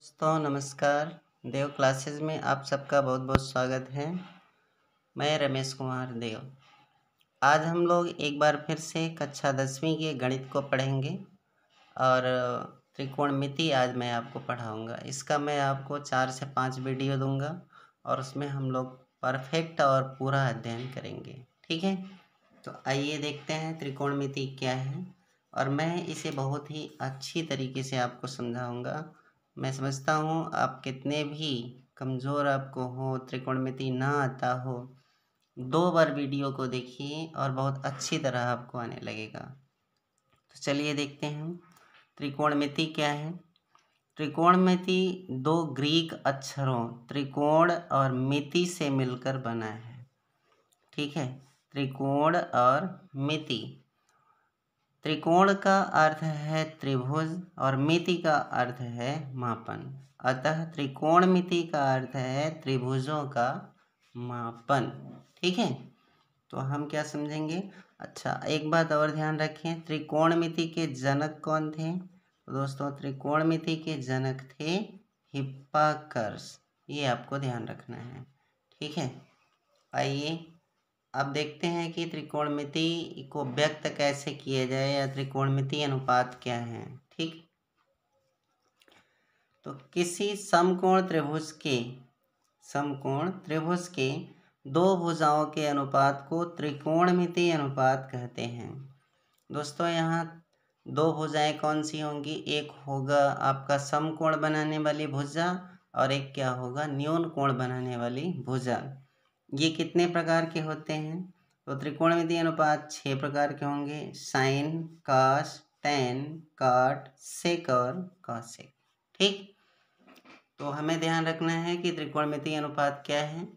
दोस्तों नमस्कार। देव क्लासेस में आप सबका बहुत बहुत स्वागत है। मैं रमेश कुमार देव। आज हम लोग एक बार फिर से कक्षा 10वीं के गणित को पढ़ेंगे और त्रिकोणमिति आज मैं आपको पढ़ाऊंगा। इसका मैं आपको 4 से 5 वीडियो दूंगा और उसमें हम लोग परफेक्ट और पूरा अध्ययन करेंगे। ठीक है, तो आइए देखते हैं त्रिकोणमिति क्या है और मैं इसे बहुत ही अच्छी तरीके से आपको समझाऊंगा। मैं समझता हूँ आप कितने भी कमज़ोर आपको हो, त्रिकोणमिति ना आता हो, 2 बार वीडियो को देखिए और बहुत अच्छी तरह आपको आने लगेगा। तो चलिए देखते हैं त्रिकोणमिति क्या है। त्रिकोणमिति 2 ग्रीक अक्षरों त्रिकोण और मिति से मिलकर बना है। ठीक है, त्रिकोण और मिति। त्रिकोण का अर्थ है त्रिभुज और मिति का अर्थ है मापन। अतः त्रिकोणमिति का अर्थ है त्रिभुजों का मापन। ठीक है, तो हम क्या समझेंगे। अच्छा, एक बात और ध्यान रखें, त्रिकोणमिति के जनक कौन थे। तो दोस्तों त्रिकोणमिति के जनक थे हिप्पार्कस। ये आपको ध्यान रखना है। ठीक है, आइए अब देखते हैं कि त्रिकोणमिति को व्यक्त कैसे किया जाए या त्रिकोणमिति अनुपात क्या है। ठीक, तो किसी समकोण त्रिभुज के 2 भुजाओं के अनुपात को त्रिकोणमिति अनुपात कहते हैं। दोस्तों यहाँ 2 भुजाएं कौन सी होंगी, एक होगा आपका समकोण बनाने वाली भुजा और एक क्या होगा, न्यून कोण बनाने वाली भुजा। ये कितने प्रकार के होते हैं, तो त्रिकोणमिति अनुपात 6 प्रकार के होंगे, साइन, कॉस, टेन, कॉट, सेक और कॉसेक। ठीक, तो हमें ध्यान रखना है कि त्रिकोणमिति अनुपात क्या है।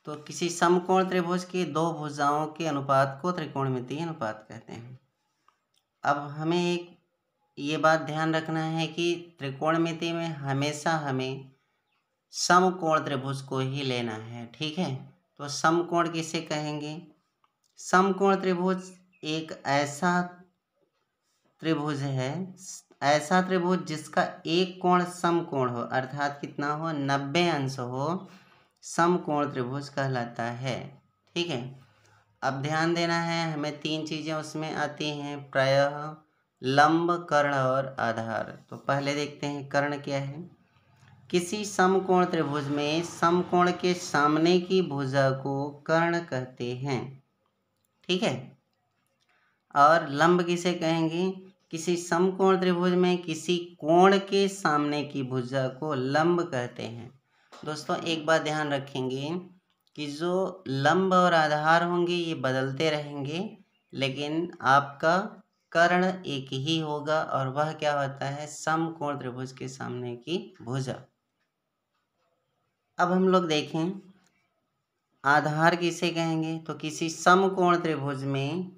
तो किसी समकोण त्रिभुज की 2 भुजाओं के अनुपात को त्रिकोणमिति अनुपात कहते हैं। अब हमें एक ये बात ध्यान रखना है कि त्रिकोणमिति में हमेशा हमें समकोण त्रिभुज को ही लेना है। ठीक है, तो समकोण किसे कहेंगे, समकोण त्रिभुज एक ऐसा त्रिभुज है, ऐसा त्रिभुज जिसका एक कोण समकोण हो, अर्थात कितना हो, 90 अंश हो, समकोण त्रिभुज कहलाता है। ठीक है, अब ध्यान देना है, हमें 3 चीज़ें उसमें आती हैं, प्रायः, लंब, कर्ण और आधार। तो पहले देखते हैं कर्ण क्या है। किसी समकोण त्रिभुज में समकोण के सामने की भुजा को कर्ण कहते हैं। ठीक है, और लंब किसे कहेंगे, किसी समकोण त्रिभुज में किसी कोण के सामने की भुजा को लंब कहते हैं। दोस्तों एक बात ध्यान रखेंगे कि जो लंब और आधार होंगे ये बदलते रहेंगे, लेकिन आपका कर्ण एक ही होगा और वह क्या होता है, समकोण त्रिभुज के सामने की भुजा। अब हम लोग देखें आधार किसे कहेंगे, तो किसी समकोण त्रिभुज में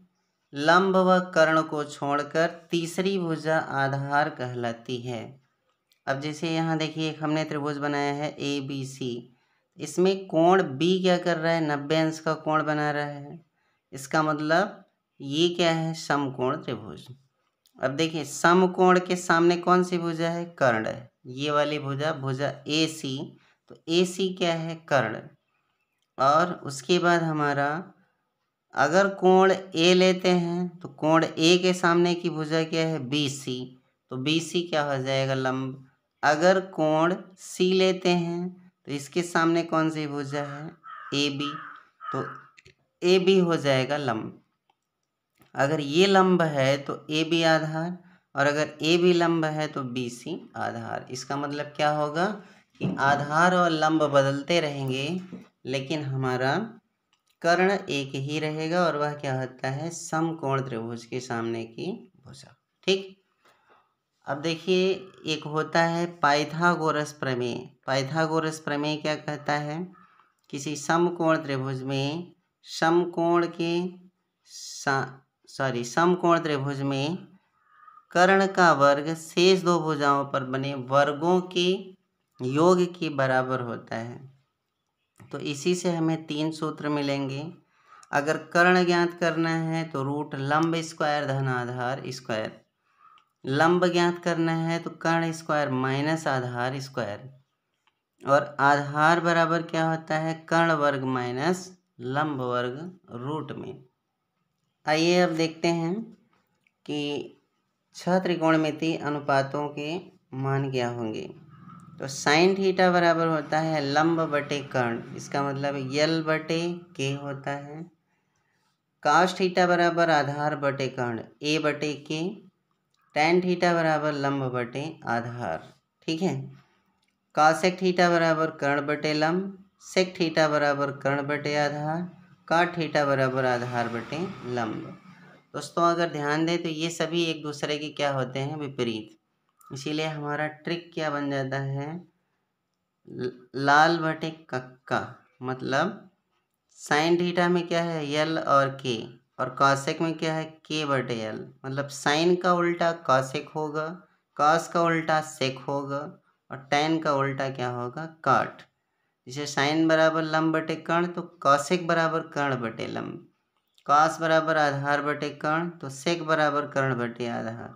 लंब व कर्ण को छोड़कर तीसरी भुजा आधार कहलाती है। अब जैसे यहाँ देखिए हमने त्रिभुज बनाया है ABC, इसमें कोण B क्या कर रहा है, 90 अंश का कोण बना रहा है। इसका मतलब ये क्या है, समकोण त्रिभुज। अब देखिए समकोण के सामने कौन सी भुजा है, कर्ण है, ये वाली भुजा AC। तो AC क्या है, कर्ण। और उसके बाद हमारा अगर कोण A लेते हैं तो कोण A के सामने की भुजा क्या है, BC। तो BC क्या हो जाएगा, लंब। अगर कोण C लेते हैं तो इसके सामने कौन सी भुजा है, AB। तो AB हो जाएगा लंब। अगर ये लंब है तो AB आधार, और अगर AB लंब है तो BC आधार। इसका मतलब क्या होगा कि आधार और लंब बदलते रहेंगे, लेकिन हमारा कर्ण एक ही रहेगा और वह क्या होता है, समकोण त्रिभुज के सामने की भुजा। ठीक, अब देखिए एक होता है पाइथागोरस प्रमेय। पाइथागोरस प्रमेय क्या कहता है, किसी समकोण त्रिभुज में समकोण त्रिभुज में कर्ण का वर्ग शेष 2 भुजाओं पर बने वर्गों के योग के बराबर होता है। तो इसी से हमें 3 सूत्र मिलेंगे। अगर कर्ण ज्ञात करना है तो रूट लंब स्क्वायर धन आधार स्क्वायर, लंब ज्ञात करना है तो कर्ण स्क्वायर माइनस आधार स्क्वायर, और आधार बराबर क्या होता है, कर्ण वर्ग माइनस लंब वर्ग रूट में। आइए अब देखते हैं कि 6 त्रिकोणमितीय अनुपातों के मान क्या होंगे। तो साइन थीटा बराबर होता है लंब बटे कर्ण, इसका मतलब यल बटे के होता है। काश थीटा बराबर आधार बटे कर्ण, ए बटे के। टैन थीटा बराबर लंब बटे आधार, ठीक है। कॉसेक थीटा बराबर कर्ण बटे लंब, सेक थीटा बराबर कर्ण बटे आधार, काट थीटा बराबर आधार बटे लंब। दोस्तों अगर ध्यान दें तो ये सभी एक दूसरे के क्या होते हैं, विपरीत। इसीलिए हमारा ट्रिक क्या बन जाता है, लाल बटे कक्का, मतलब साइन थीटा में क्या है यल और के, और कॉसेक में क्या है के बटे यल, मतलब साइन का उल्टा कॉसेक होगा, कॉस का उल्टा सेक होगा, और टैन का उल्टा क्या होगा, काट। जैसे साइन बराबर लंब बटे कर्ण तो कॉसेक बराबर कर्ण बटे लंब, कॉस बराबर आधार बटे कर्ण तो सेक बराबर कर्ण बटे आधार,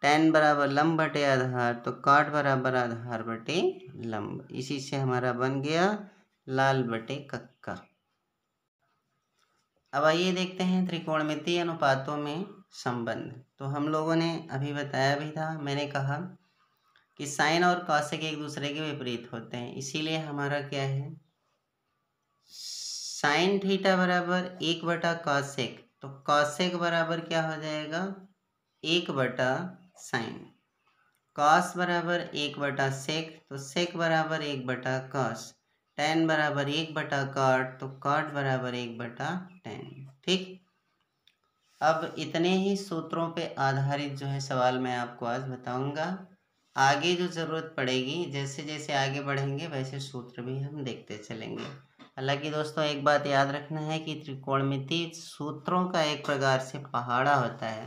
टैन बराबर लंब बटे आधार तो काट बराबर आधार बटे लंब। इसी से हमारा बन गया लाल बटे कक्का। अब आइए देखते हैं त्रिकोणमितीय अनुपातों में संबंध। तो हम लोगों ने अभी बताया भी था, मैंने कहा कि साइन और कॉसेक एक दूसरे के विपरीत होते हैं, इसीलिए हमारा क्या है, साइन थीटा बराबर 1/कॉसेक, तो कॉसेक बराबर क्या हो जाएगा 1/साइन, कॉस बराबर 1/सेक तो सेक बराबर 1/कॉस, टैन बराबर 1/कॉट तो कॉट बराबर 1/टैन, ठीक। अब इतने ही सूत्रों पे आधारित जो है सवाल मैं आपको आज बताऊंगा। आगे जो ज़रूरत पड़ेगी, जैसे जैसे आगे बढ़ेंगे वैसे सूत्र भी हम देखते चलेंगे। हालांकि दोस्तों एक बात याद रखना है कि त्रिकोणमितीय सूत्रों का एक प्रकार से पहाड़ा होता है,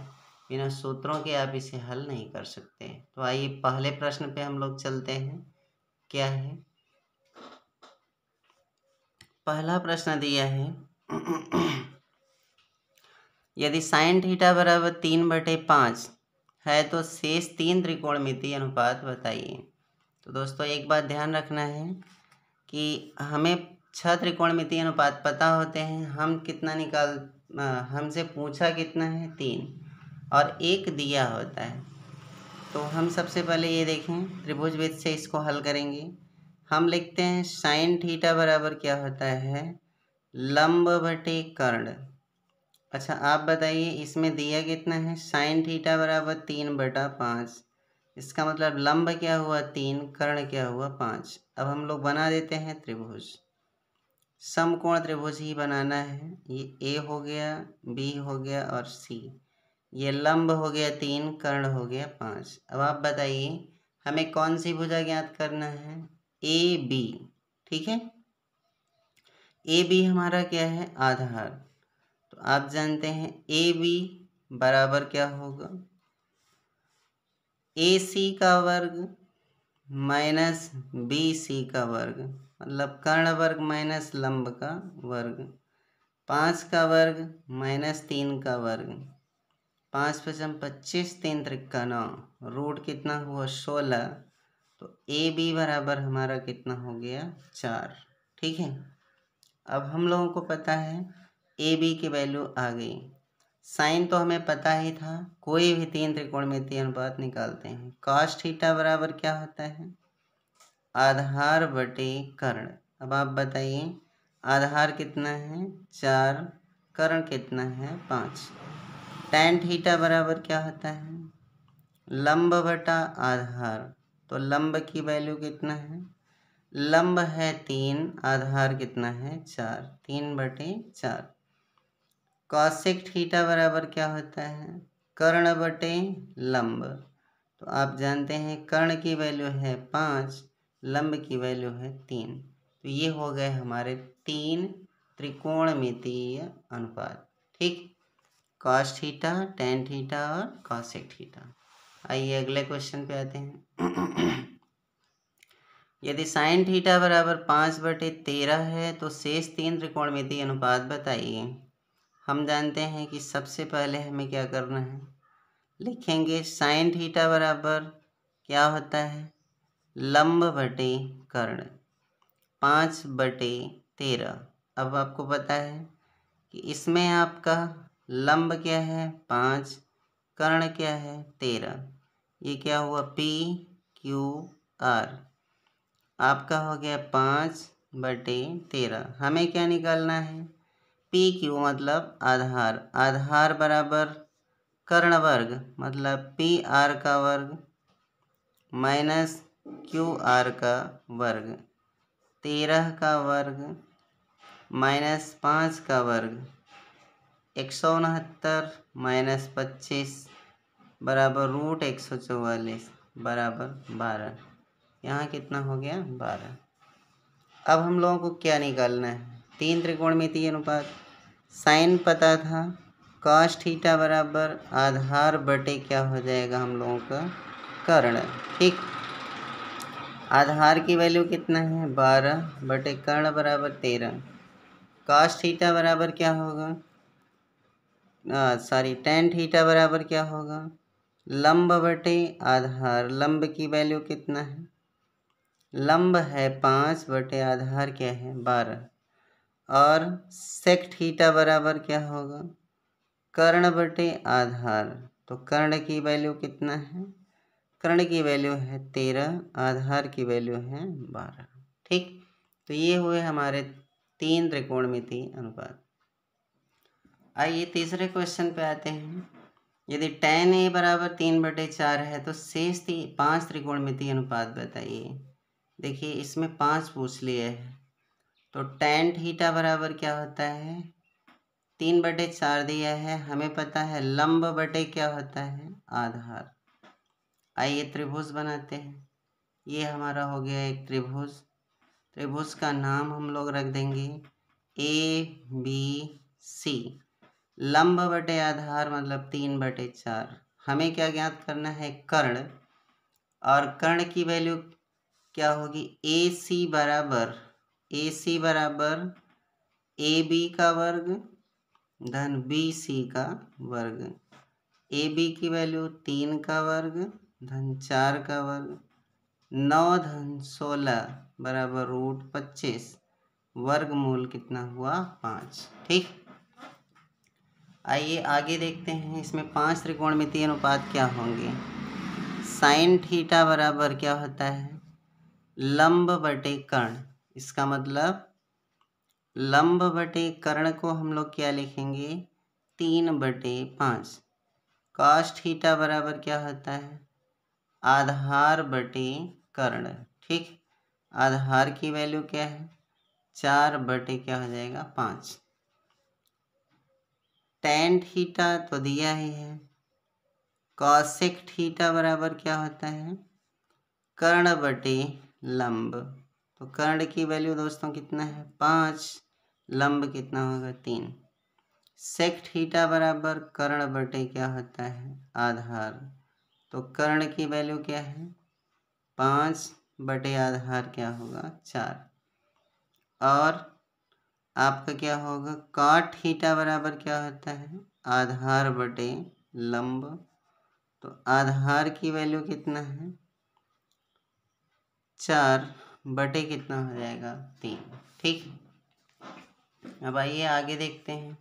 बिना सूत्रों के आप इसे हल नहीं कर सकते। तो आइए पहले प्रश्न पे हम लोग चलते हैं। क्या है, पहला प्रश्न दिया है यदि साइन थीटा बराबर 3/5 है तो शेष 3 त्रिकोणमितीय अनुपात बताइए। तो दोस्तों एक बात ध्यान रखना है कि हमें 6 त्रिकोणमितीय अनुपात पता होते हैं, हम कितना हमसे पूछा कितना है 3, और एक दिया होता है। तो हम सबसे पहले ये देखें, त्रिभुज विधि से इसको हल करेंगे। हम लिखते हैं साइन थीटा बराबर क्या होता है, लंब बटे कर्ण। अच्छा आप बताइए, इसमें दिया कितना है, साइन थीटा बराबर 3/5, इसका मतलब लंब क्या हुआ 3, कर्ण क्या हुआ 5। अब हम लोग बना देते हैं त्रिभुज, समकोण त्रिभुज ही बनाना है। ये ए हो गया, बी हो गया और सी, ये लंब हो गया 3, कर्ण हो गया 5। अब आप बताइए हमें कौन सी भुजा ज्ञात करना है, ए बी, ठीक है। ए बी हमारा क्या है, आधार। तो आप जानते हैं ए बी बराबर क्या होगा, ए सी का वर्ग माइनस बी सी का वर्ग, मतलब कर्ण वर्ग माइनस लंब का वर्ग, 5 का वर्ग माइनस 3 का वर्ग, 5 × 25, 3 × 9, रूट कितना हुआ 16। तो ए बी बराबर हमारा कितना हो गया 4, ठीक है। अब हम लोगों को पता है ए बी की वैल्यू आ गई, साइन तो हमें पता ही था, कोई भी 3 त्रिकोणमितीय अनुपात निकालते हैं। कॉस थीटा बराबर क्या होता है, आधार बटे कर्ण। अब आप बताइए आधार कितना है 4, कर्ण कितना है 5। टैन थीटा बराबर क्या होता है, लंब बटा आधार, तो लंब की वैल्यू कितना है, लंब है 3, आधार कितना है 4, 3/4। कॉसेक थीटा बराबर क्या होता है, कर्ण बटे लंब। तो आप जानते हैं कर्ण की वैल्यू है 5, लंब की वैल्यू है 3। तो ये हो गए हमारे 3 त्रिकोणमितीय अनुपात, ठीक। कॉस थीटा, टैन थीटा और कॉसेक थीटा। आइए अगले क्वेश्चन पे आते हैं। यदि साइन थीटा बराबर 5/13 है तो शेष 3 त्रिकोणमितीय अनुपात बताइए। हम जानते हैं कि सबसे पहले हमें क्या करना है, लिखेंगे साइन थीटा बराबर क्या होता है, लंब बटे कर्ण, 5/13। अब आपको पता है कि इसमें आपका लंब क्या है 5, कर्ण क्या है 13, ये क्या हुआ PQR, आपका हो गया 5/13। हमें क्या निकालना है, PQ मतलब आधार, आधार बराबर कर्ण वर्ग मतलब PR का वर्ग माइनस QR का वर्ग, 13 का वर्ग माइनस 5 का वर्ग, 169 माइनस 25 बराबर √144 बराबर 12। यहाँ कितना हो गया 12। अब हम लोगों को क्या निकालना है, 3 त्रिकोणमितीय अनुपात। साइन पता था, कॉस थीटा बराबर आधार बटे क्या हो जाएगा हम लोगों का कर्ण। ठीक, आधार की वैल्यू कितना है 12 बटे कर्ण बराबर 13। कॉस थीटा बराबर क्या होगा, टेन थीटा बराबर क्या होगा, लंब बटे आधार, लंब की वैल्यू कितना है, लंब है 5 बटे आधार क्या है 12, और सेक थीटा बराबर क्या होगा, कर्ण बटे आधार, तो कर्ण की वैल्यू कितना है, कर्ण की वैल्यू है 13, आधार की वैल्यू है 12। ठीक, तो ये हुए हमारे 3 त्रिकोणमितीय अनुपात। आइए तीसरे क्वेश्चन पे आते हैं। यदि tan A बराबर 3/4 है तो शेष 5 त्रिकोणमितीय अनुपात बताइए। देखिए इसमें 5 पूछ लिए है, तो tan थीटा बराबर क्या होता है 3/4 दिया है, हमें पता है लंब बटे क्या होता है आधार। आइए त्रिभुज बनाते हैं। ये हमारा हो गया एक त्रिभुज, त्रिभुज का नाम हम लोग रख देंगे ABC। लंब बटे आधार मतलब 3/4। हमें क्या ज्ञात करना है कर्ण, और कर्ण की वैल्यू क्या होगी AC बराबर AB का वर्ग धन BC का वर्ग। AB की वैल्यू 3 का वर्ग धन 4 का वर्ग, 9 धन 16 बराबर √25, वर्गमूल कितना हुआ 5। ठीक, आइए आगे देखते हैं। इसमें 5 त्रिकोणमितीय अनुपात क्या होंगे। साइन थीटा बराबर क्या होता है लंब बटे कर्ण, इसका मतलब लंब बटे कर्ण को हम लोग क्या लिखेंगे 3/5। कॉस थीटा बराबर क्या होता है आधार बटे कर्ण। ठीक, आधार की वैल्यू क्या है 4 बटे क्या हो जाएगा 5। tan थीटा तो दिया ही है, कॉसेक थीटा बराबर क्या होता है कर्ण बटे लंब, तो कर्ण की वैल्यू दोस्तों कितना है 5, लंब कितना होगा 3। सेक थीटा बराबर कर्ण बटे क्या होता है आधार, तो कर्ण की वैल्यू क्या है 5 बटे आधार क्या होगा 4। और आपका क्या होगा कॉट थीटा बराबर क्या होता है आधार बटे लंब, तो आधार की वैल्यू कितना है 4 बटे कितना हो जाएगा 3। ठीक, अब आइए आगे देखते हैं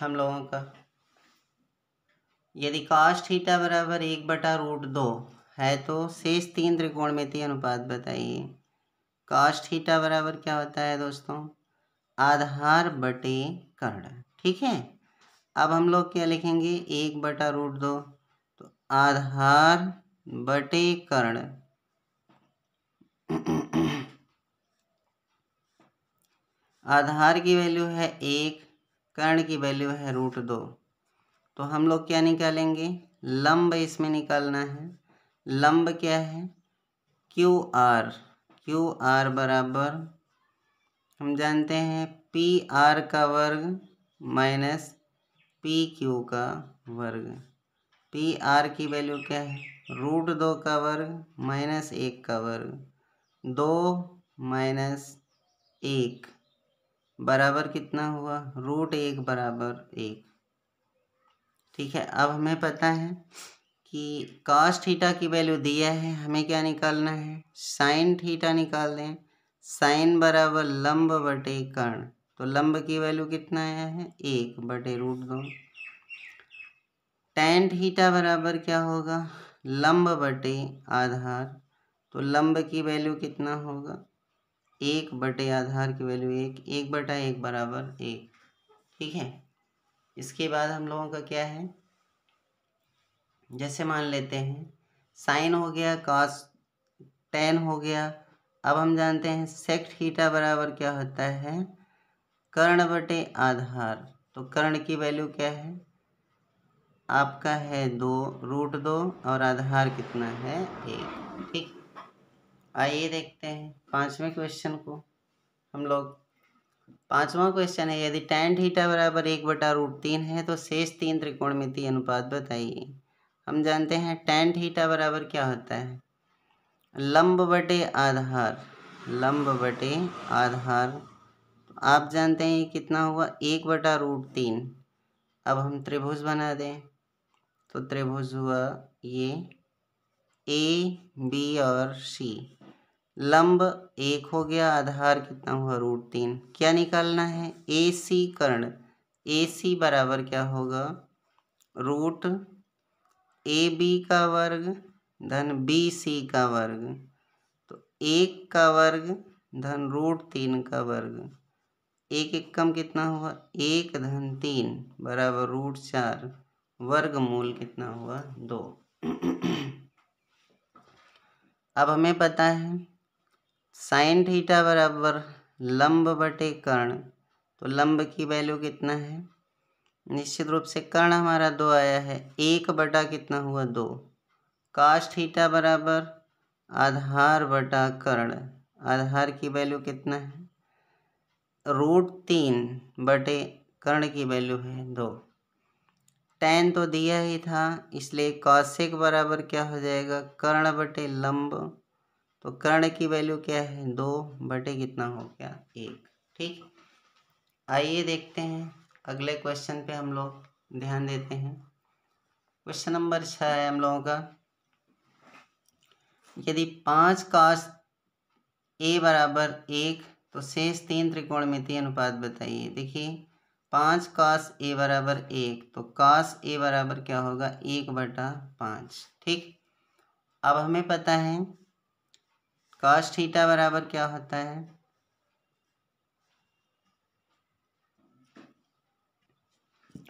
हम लोगों का। यदि cos थीटा बराबर 1/√2 है तो शेष 3 त्रिकोणमितीय अनुपात बताइए। cos थीटा बराबर क्या होता है दोस्तों आधार बटे कर्ण। ठीक है, अब हम लोग क्या लिखेंगे 1/√2, तो आधार बटे कर्ण आधार की वैल्यू है 1, कर्ण की वैल्यू है √2, तो हम लोग क्या निकालेंगे लंब, इसमें निकालना है लंब क्या है QR बराबर हम जानते हैं PR का वर्ग माइनस PQ का वर्ग। PR की वैल्यू क्या है √2 का वर्ग माइनस 1 का वर्ग, 2 माइनस 1 बराबर कितना हुआ √1 बराबर 1। ठीक है। अब हमें पता है कि cos थीटा की वैल्यू दिया है, हमें क्या निकालना है, साइन थीटा निकाल दें। साइन बराबर लंब बटे कर्ण, तो लंब की वैल्यू कितना आया है, 1/√2। tan थीटा बराबर क्या होगा, लंब बटे आधार, तो लंब की वैल्यू कितना होगा, 1/आधार की वैल्यू 1, 1/1 बराबर 1। ठीक है। इसके बाद हम लोगों का क्या है, जैसे मान लेते हैं साइन हो गया, कॉस टेन हो गया। अब हम जानते हैं सेक थीटा बराबर क्या होता है, कर्ण बटे आधार, तो कर्ण की वैल्यू क्या है आपका है 2√2 और आधार कितना है 1। ठीक। आइए देखते हैं पांचवें क्वेश्चन को। हम लोग पांचवा क्वेश्चन है, यदि tan थीटा बराबर 1/√3 है तो शेष 3 त्रिकोणमितीय अनुपात बताइए। हम जानते हैं tan थीटा बराबर क्या होता है, लंब बटे आधार, लंब बटे आधार। तो आप जानते हैं ये कितना हुआ, 1/√3। अब हम त्रिभुज बना दें, तो त्रिभुज हुआ ये A B और C। लंब 1 हो गया, आधार कितना हुआ √3। क्या निकालना है, AC कर्ण, AC बराबर क्या होगा, √AB का वर्ग धन BC का वर्ग, तो 1 का वर्ग धन √3 का वर्ग, 1 एकम कितना हुआ 1 धन 3 बराबर √4, वर्गमूल कितना हुआ 2। अब हमें पता है साइन थीटा बराबर लंब बटे कर्ण, तो लंब की वैल्यू कितना है, निश्चित रूप से कर्ण हमारा 2 आया है, 1 बटा कितना हुआ 2। काश थीटा बराबर आधार बटा कर्ण, आधार की वैल्यू कितना है, √3 बटे कर्ण की वैल्यू है 2। tan तो दिया ही था, इसलिए कॉसेक बराबर क्या हो जाएगा, कर्ण बटे लंब, तो कर्ण की वैल्यू क्या है 2 बटे कितना हो गया 1। ठीक। आइए देखते हैं अगले क्वेश्चन पे हम लोग ध्यान देते हैं। क्वेश्चन नंबर 6 है हम लोगों का, यदि 5 cos A बराबर 1 तो शेष 3 त्रिकोणमितीय अनुपात बताइए। देखिए 5 cos A बराबर 1, तो cos A बराबर क्या होगा 1/5। ठीक। अब हमें पता है cos थीटा बराबर क्या होता है,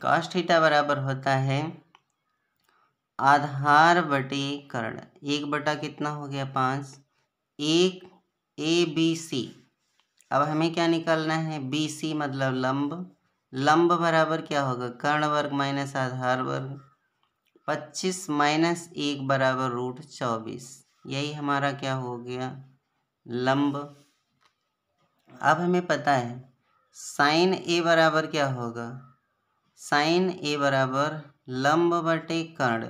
cos थीटा बराबर होता है आधार बटे कर्ण, 1 बटा कितना हो गया 5, 1 ABC। अब हमें क्या निकालना है, BC मतलब लंब, लंब बराबर क्या होगा कर्ण वर्ग माइनस आधार वर्ग, 25 माइनस 1 बराबर √24, यही हमारा क्या हो गया लंब। अब हमें पता है साइन A बराबर क्या होगा, साइन A बराबर लंब बटे कर्ण।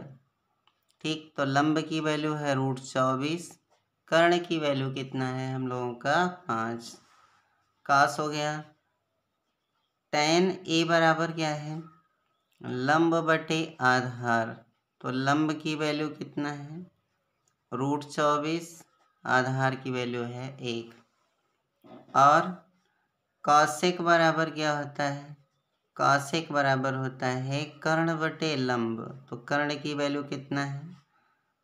ठीक। तो लंब की वैल्यू है √24, कर्ण की वैल्यू कितना है हम लोगों का 5। कास हो गया, tan A बराबर क्या है लंब बटे आधार, तो लंब की वैल्यू कितना है √24, आधार की वैल्यू है 1। और कॉसेक बराबर क्या होता है, कॉसेक बराबर होता है कर्ण बटे लंब, तो कर्ण की वैल्यू कितना है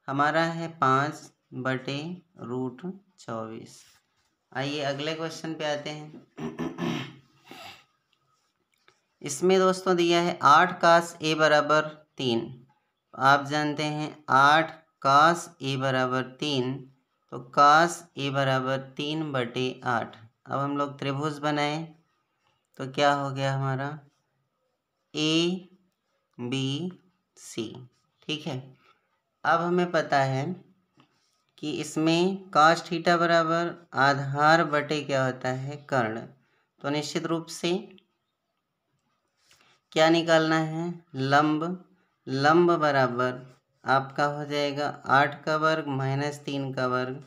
हमारा है 5/√24। आइए अगले क्वेश्चन पे आते हैं। इसमें दोस्तों दिया है 8 cos A बराबर 3। आप जानते हैं 8 cos A बराबर 3, तो cos A बराबर 3/8। अब हम लोग त्रिभुज बनाए, तो क्या हो गया हमारा ABC। ठीक है। अब हमें पता है कि इसमें cos थीटा बराबर आधार बटे क्या होता है कर्ण, तो निश्चित रूप से क्या निकालना है लंब, लंब बराबर आपका हो जाएगा 8 का वर्ग माइनस 3 का वर्ग,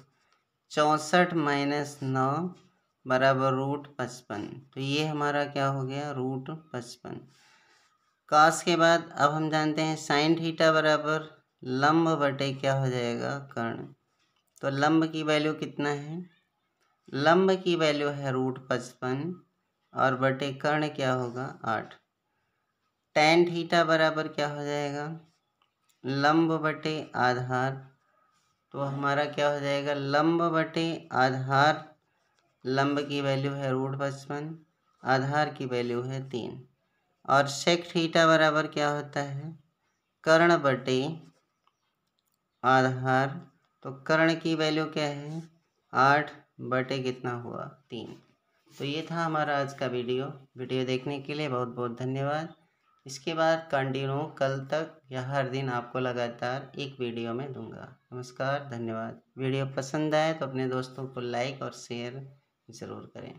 64 माइनस 9 बराबर √55, तो ये हमारा क्या हो गया √55। कॉस के बाद अब हम जानते हैं साइन थीटा बराबर लंब बटे क्या हो जाएगा, कर्ण। तो लंब की वैल्यू कितना है, लंब की वैल्यू है √55 और बटे कर्ण क्या होगा 8। tan थीटा बराबर क्या हो जाएगा, लंब बटे आधार। तो हमारा क्या हो जाएगा, लंब बटे आधार, लंब की वैल्यू है √55, आधार की वैल्यू है 3। और सेक थीटा बराबर क्या होता है, कर्ण बटे आधार। तो कर्ण की वैल्यू क्या है 8 बटे कितना हुआ 3। तो ये था हमारा आज का वीडियो देखने के लिए बहुत बहुत धन्यवाद। इसके बाद कंटिन्यू कल तक या हर दिन आपको लगातार एक वीडियो में दूंगा। नमस्कार, धन्यवाद। वीडियो पसंद आए तो अपने दोस्तों को लाइक और शेयर ज़रूर करें।